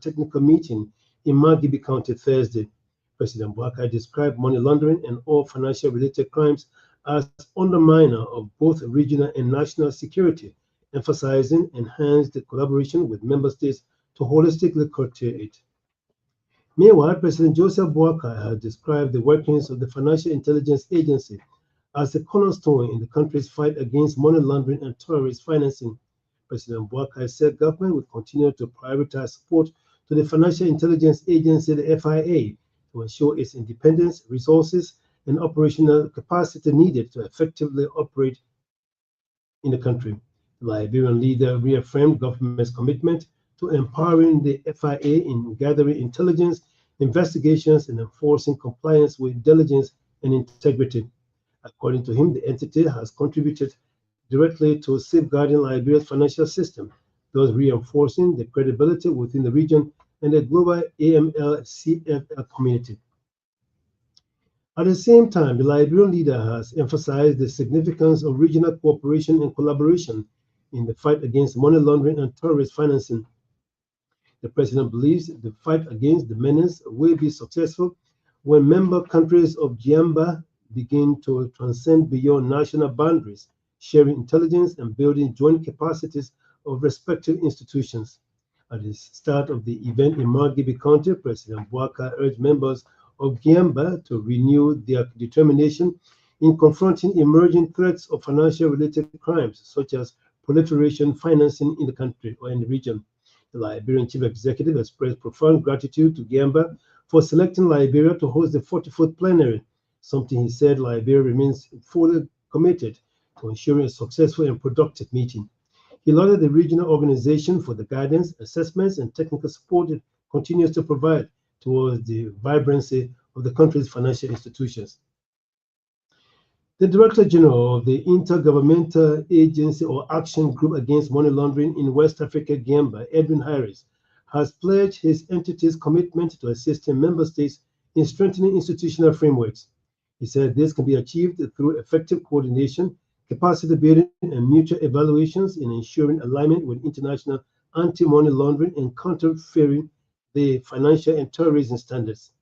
technical meeting in Margibi County Thursday. President Bouaka described money laundering and all financial-related crimes as underminer of both regional and national security, emphasizing enhanced collaboration with member states to holistically curtail it. Meanwhile, President Joseph Bouaka has described the workings of the Financial Intelligence Agency as a cornerstone in the country's fight against money laundering and terrorist financing. President Bouaka said government will continue to prioritize support to the Financial Intelligence Agency, the FIA, to ensure its independence, resources, and operational capacity needed to effectively operate in the country. The Liberian leader reaffirmed government's commitment to empowering the FIA in gathering intelligence, investigations, and enforcing compliance with diligence and integrity. According to him, the entity has contributed directly to safeguarding Liberia's financial system, thus reinforcing the credibility within the region and the global AML-CFL community. At the same time, the Liberian leader has emphasized the significance of regional cooperation and collaboration in the fight against money laundering and terrorist financing. The president believes the fight against the menace will be successful when member countries of GIAMBA begin to transcend beyond national boundaries, sharing intelligence and building joint capacities of respective institutions. At the start of the event in Margibi County, President Bouaka urged members of GIAMBA to renew their determination in confronting emerging threats of financial-related crimes, such as proliferation financing in the country or in the region. The Liberian chief executive expressed profound gratitude to GIAMBA for selecting Liberia to host the 44th plenary, something he said Liberia remains fully committed to ensuring a successful and productive meeting. He lauded the regional organization for the guidance, assessments, and technical support it continues to provide towards the vibrancy of the country's financial institutions. The Director General of the Intergovernmental Agency or Action Group Against Money Laundering in West Africa, GIAMBA, Edwin Harris, has pledged his entity's commitment to assisting member states in strengthening institutional frameworks. He said this can be achieved through effective coordination, capacity building, and mutual evaluations in ensuring alignment with international anti-money laundering and counterfeiting the financial and terrorism standards.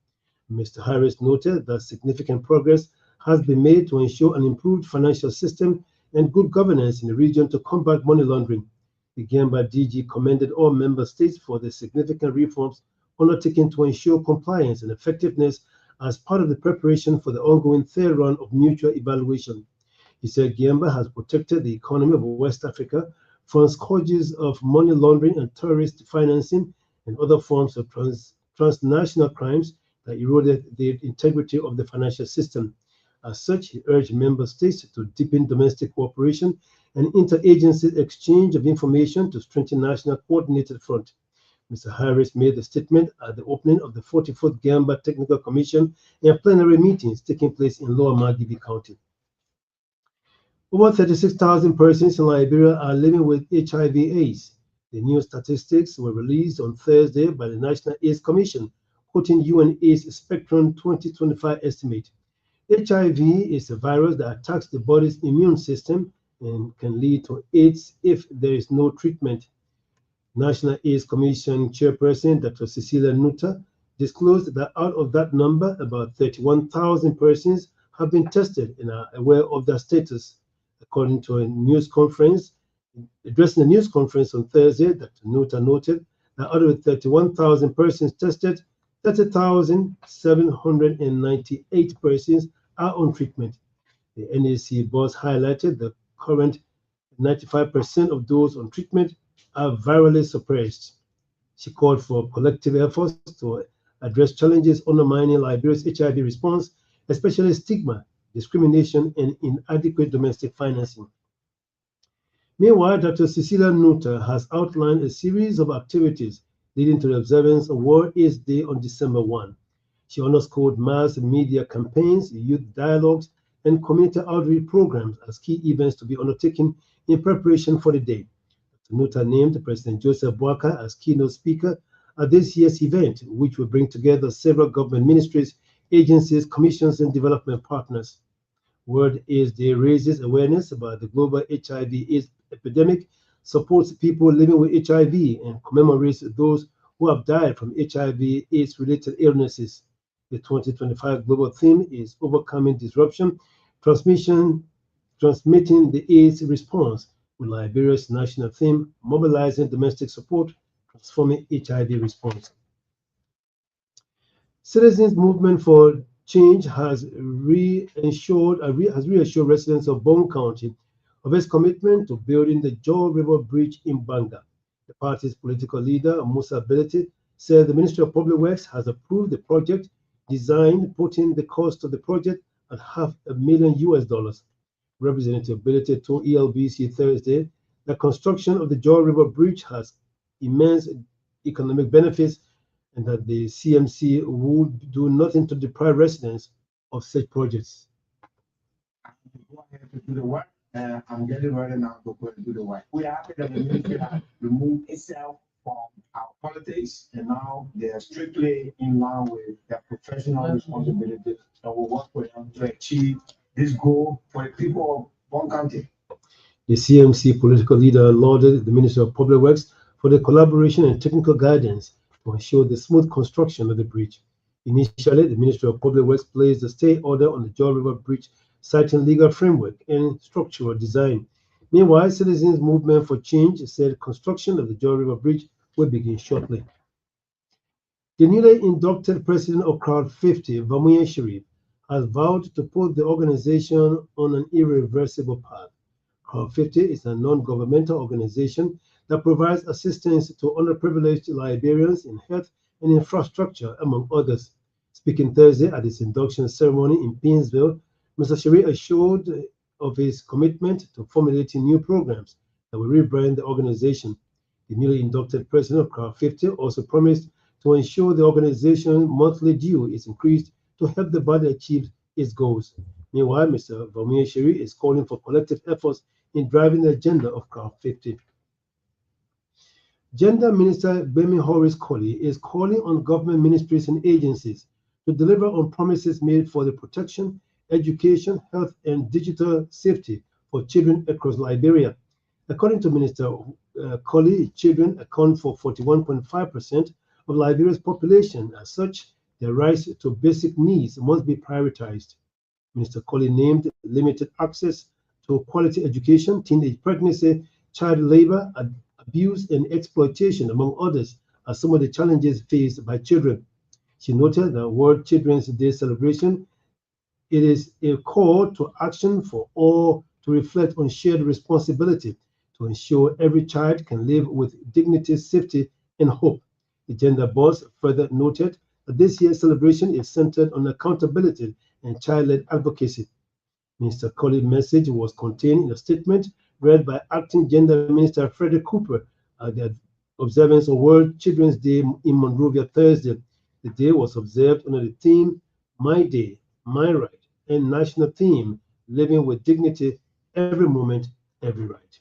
Mr. Harris noted that significant progress has been made to ensure an improved financial system and good governance in the region to combat money laundering. The GIAMBA DG commended all member states for the significant reforms undertaken to ensure compliance and effectiveness as part of the preparation for the ongoing third round of mutual evaluation. He said GIAMBA has protected the economy of West Africa from scourges of money laundering and terrorist financing and other forms of transnational crimes that eroded the integrity of the financial system. As such, he urged member states to deepen domestic cooperation and interagency exchange of information to strengthen national coordinated front. Mr. Harris made the statement at the opening of the 44th GIAMBA Technical Commission and plenary meetings taking place in Lower Margibi County. Over 36,000 persons in Liberia are living with HIV/AIDS. The new statistics were released on Thursday by the National AIDS Commission, quoting UNAIDS Spectrum 2025 estimate. HIV is a virus that attacks the body's immune system and can lead to AIDS if there is no treatment. National AIDS Commission Chairperson Dr. Cecilia Nutter disclosed that out of that number, about 31,000 persons have been tested and are aware of their status. According to a news conference, addressing a news conference on Thursday, Dr. Nutter noted that out of the 31,000 persons tested, 30,798 persons are on treatment. The NAC boss highlighted the current 95% of those on treatment are virally suppressed. She called for collective efforts to address challenges undermining Liberia's HIV response, especially stigma, discrimination, and inadequate domestic financing. Meanwhile, Dr. Cecilia Nutter has outlined a series of activities leading to the observance of World AIDS Day on December 1. She underscored mass media campaigns, youth dialogues, and community outreach programs as key events to be undertaken in preparation for the day. Dr. Nutter named President Joseph Bouaka as keynote speaker at this year's event, which will bring together several government ministries, agencies, commissions, and development partners. World AIDS Day raises awareness about the global HIV/AIDS epidemic, supports people living with HIV, and commemorates those who have died from HIV/AIDS-related illnesses. The 2025 global theme is Overcoming Disruption, Transmitting the AIDS Response, with Liberia's national theme, Mobilizing Domestic Support, Transforming HIV Response. Citizens Movement for Change has reassured residents of Bone County of its commitment to building the Jaw River Bridge in Banga. The party's political leader, Musa Belete, said the Ministry of Public Works has approved the project design, putting the cost of the project at $500,000. Representative Belete told ELBC Thursday that construction of the Jaw River Bridge has immense economic benefits and that the CMC would do nothing to deprive residents of such projects. Go ahead to do the work. I'm getting ready now to go and do the work. We are happy that the ministry has removed itself from our politics, and now they are strictly in line with their professional responsibility, and we work with them to achieve this goal for the people of one country. The CMC political leader lauded the Ministry of Public Works for the collaboration and technical guidance to ensure the smooth construction of the bridge. Initially, the Ministry of Public Works placed a stay order on the Jaw River Bridge, citing legal framework and structural design. Meanwhile, Citizens Movement for Change said construction of the Jaw River Bridge will begin shortly. The newly inducted president of Crowd 50, Vamuye Sharif, has vowed to put the organization on an irreversible path. Crowd 50 is a non-governmental organization that provides assistance to underprivileged Liberians in health and infrastructure, among others. Speaking Thursday at its induction ceremony in Painesville, Mr. Sharif assured of his commitment to formulating new programs that will rebrand the organization. The newly inducted president of Crowd 50 also promised to ensure the organization's monthly due is increased to help the body achieve its goals. Meanwhile, Mr. Vamuye Sharif is calling for collective efforts in driving the agenda of Crowd 50. Gender Minister Bemi Horace Colley is calling on government ministries and agencies to deliver on promises made for the protection, education, health, and digital safety for children across Liberia. According to Minister Colley, children account for 41.5% of Liberia's population. As such, their rights to basic needs must be prioritized. Minister Colley named limited access to quality education, teenage pregnancy, child labor, abuse, and exploitation, among others, are some of the challenges faced by children. She noted that World Children's Day celebration, it is a call to action for all to reflect on shared responsibility to ensure every child can live with dignity, safety, and hope. The gender boss further noted that this year's celebration is centered on accountability and child-led advocacy. Mr. Colley's message was contained in a statement read by Acting Gender Minister Frederick Cooper at the observance of World Children's Day in Monrovia Thursday. The day was observed under the theme, My Day, My Right, and national theme, Living with Dignity, Every Moment, Every Right.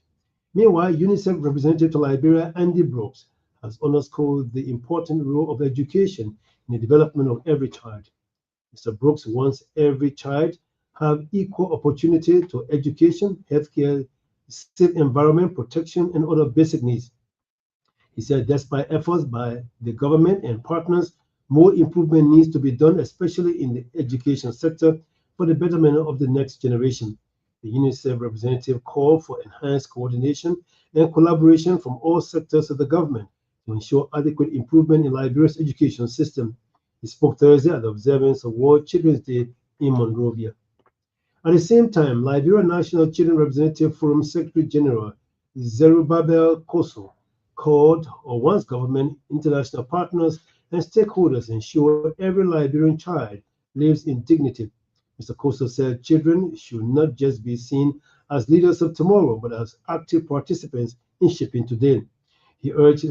Meanwhile, UNICEF representative to Liberia, Andy Brooks, has underscored the important role of education in the development of every child. Mr. Brooks wants every child have equal opportunity to education, healthcare, safe environment, protection, and other basic needs. He said despite efforts by the government and partners, more improvement needs to be done, especially in the education sector, for the betterment of the next generation. The UNICEF representative called for enhanced coordination and collaboration from all sectors of the government to ensure adequate improvement in Liberia's education system. He spoke Thursday at the observance of World Children's Day in Monrovia. At the same time, Liberia National Children Representative Forum Secretary General Zerubbabel Kosso called or wants government, international partners, and stakeholders ensure every Liberian child lives in dignity. Mr. Kosso said children should not just be seen as leaders of tomorrow, but as active participants in shaping today. He urged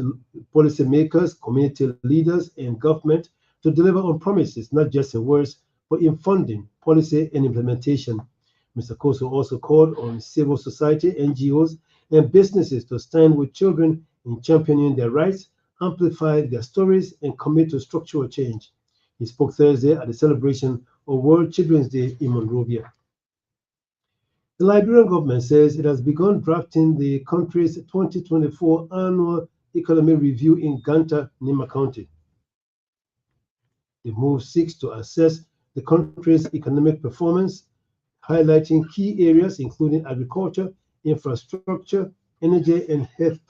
policymakers, community leaders, and government to deliver on promises, not just in words, but in funding, policy, and implementation. Mr. Kosso also called on civil society, NGOs, and businesses to stand with children in championing their rights, amplify their stories, and commit to structural change. He spoke Thursday at the celebration of World Children's Day in Monrovia. The Liberian government says it has begun drafting the country's 2024 annual Economic Review in Ganta, Nima County. The move seeks to assess the country's economic performance, highlighting key areas including agriculture, infrastructure, energy, and health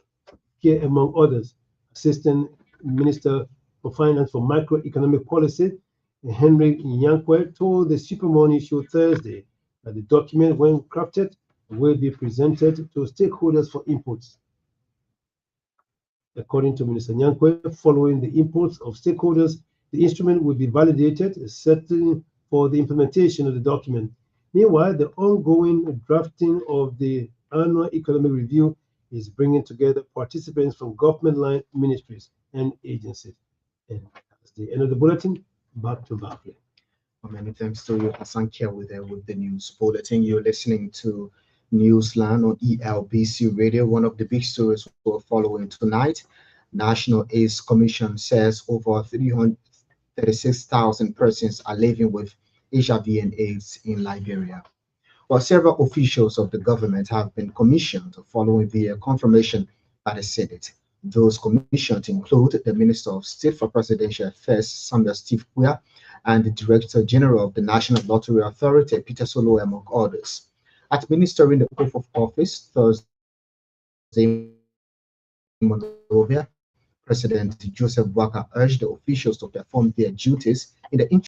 care, among others. Assistant Minister for Finance for Macroeconomic Policy, Henry Nyankwe, told the Super Morning Show Thursday that the document, when crafted, will be presented to stakeholders for inputs. According to Minister Nyankwe, following the inputs of stakeholders, the instrument will be validated, setting for the implementation of the document. Meanwhile, the ongoing drafting of the annual economic review is bringing together participants from government-line ministries and agencies. And that's the end of the bulletin. Back to Barclay. Many thanks to you, Hassan Kewi, there with the news bulletin. You're listening to Newsline on ELBC Radio. One of the big stories we're following tonight, National AIDS Commission says over 336,000 persons are living with HIV and AIDS in Liberia. While several officials of the government have been commissioned following the confirmation by the Senate. Those commissioned include the Minister of State for Presidential Affairs, Samuel Steve Kuya, and the Director General of the National Lottery Authority, Peter Solo, among others. Administering the oath of office Thursday, Monrovia, President Joseph Boakai urged the officials to perform their duties in the interest